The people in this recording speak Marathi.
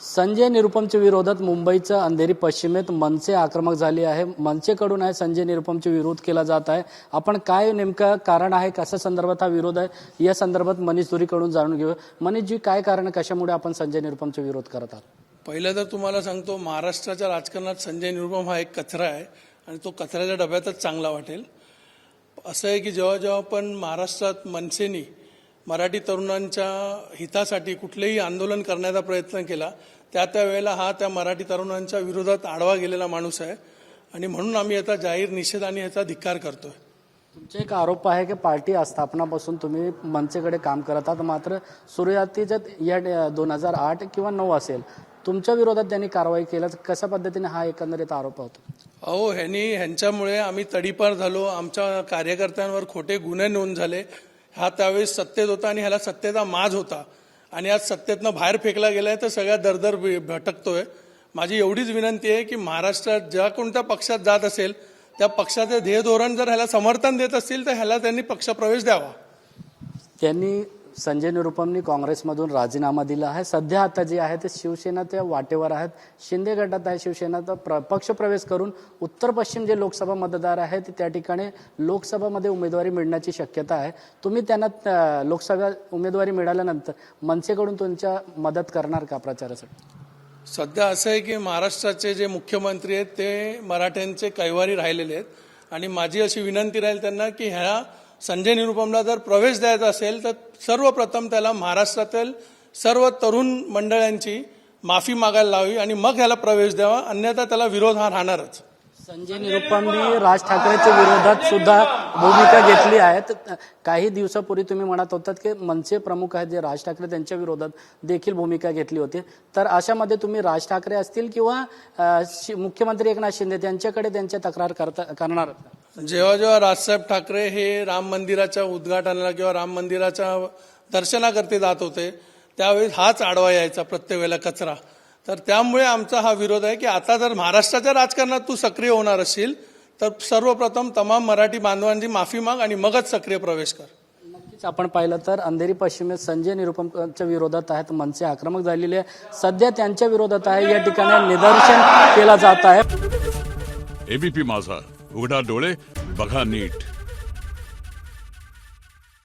संजय निरुपमच्या विरोधात मुंबईच्या अंधेरी पश्चिमेत मनसे आक्रमक झाली आहे। मनसेकडून आहे संजय निरुपमचा विरोध केला जात आहे। आपण काय नेमका कारण आहे, कशा संदर्भात हा विरोध आहे, या संदर्भात मनीष धुरीकडून जाणून घेऊ। मनीष जी, काय कारण, कशामुळे आपण संजय निरुपमचा विरोध करत आहात? पहिलं तर तुम्हाला सांगतो, महाराष्ट्राच्या राजकारणात संजय निरुपम हा एक कचरा आहे आणि तो कचऱ्याच्या डब्यातच चांगला वाटेल। असं आहे की जेव्हा जेव्हा पण महाराष्ट्रात मनसेनी मराठी तरुणांच्या हितासाठी कुठलेही आंदोलन करण्याचा प्रयत्न केला, त्यावेळेला हा त्या मराठी तरुणांच्या विरोधात आडवा गेलेला माणूस आहे आणि म्हणून आम्ही याचा जाहीर निषेध आणि याचा धिक्कार करतोय। तुमचा एक आरोप आहे की पार्टी स्थापनापासून तुम्ही मनसेकडे काम करत आहात, मात्र सुरुवातीच्या या 2008 किंवा 9 असेल तुमच्या विरोधात त्यांनी कारवाई केली, कशा पद्धतीने हा एकंदरीत आरोप होता? अहो, ह्यांच्यामुळे आम्ही तडीपार झालो, आमच्या कार्यकर्त्यांवर खोटे गुन्हे नोंद झाले। हा त्यावेळेस सत्तेत होता आणि ह्याला सत्तेचा माज होता आणि आज सत्तेतनं बाहेर फेकला गेलाय तर सगळ्या दरदर भटकतोय। माझी एवढीच विनंती आहे की महाराष्ट्रात ज्या कोणत्या पक्षात जात असेल त्या पक्षाचे ध्येय धोरण जर ह्याला समर्थन देत असतील तर ह्याला त्यांनी पक्षप्रवेश द्यावा। त्यांनी संजय निरुपमनी काँग्रेसमधून राजीनामा दिला आहे। सध्या आता जे आहे ते शिवसेनेच्या वाटेवर आहेत, शिंदे गटात आहे शिवसेना, तर पक्षप्रवेश करून उत्तर पश्चिम जे लोकसभा मतदार आहेत त्या ठिकाणी लोकसभामध्ये उमेदवारी मिळण्याची शक्यता आहे। तुम्ही त्यांना लोकसभा उमेदवारी मिळाल्यानंतर मनसेकडून तुमच्या मदत करणार का प्रचारासाठी? सध्या असं आहे की महाराष्ट्राचे जे मुख्यमंत्री आहेत ते मराठ्यांचे कैवारी राहिलेले आहेत आणि माझी अशी विनंती राहील त्यांना की ह्या संजय निरुपमला जर प्रवेश द्यायचा असेल तर सर्वप्रथम त्याला महाराष्ट्रातील सर्व तरुण मंडळांची माफी मागायला लावी आणि मग ह्याला प्रवेश द्यावा, अन्यथा त्याला विरोध हा राहणारच। संजय निरुपमनी राज ठाकरेच्या विरोधात सुद्धा भूमिका घेतली आहे। काही दिवसापूर्वी तुम्ही म्हणत होतात की मनसे प्रमुख आहेत जे राज ठाकरे त्यांच्या विरोधात देखील भूमिका घेतली होती, तर अशामध्ये तुम्ही राज ठाकरे असतील किंवा मुख्यमंत्री एकनाथ शिंदे त्यांच्याकडे त्यांच्या तक्रार करणार? जेव्हा जेव्हा राजसाहेब ठाकरे हे राम मंदिराच्या उद्घाटनाला किंवा राम मंदिराच्या दर्शनाकरता जात होते त्यावेळी हाच आडवा यायचा प्रत्येक वेळेला कचरा। तर त्यामुळे आमचा हा विरोध आहे की आता जर महाराष्ट्राच्या राजकारणात तू सक्रिय होणार असशील तर सर्वप्रथम तमाम मराठी बांधवांची माफी माग आणि मगच सक्रिय प्रवेश कर। नक्कीच आपण पाहिलं तर अंधेरी पश्चिमेत संजय निरुपमच्या विरोधात आहेत मनसे आक्रमक झालेले आहे, सध्या त्यांच्या विरोधात आहे, या ठिकाणी निदर्शन केलं जात आहे। एबीपी माझा, उघडा डोळे बघा नीट।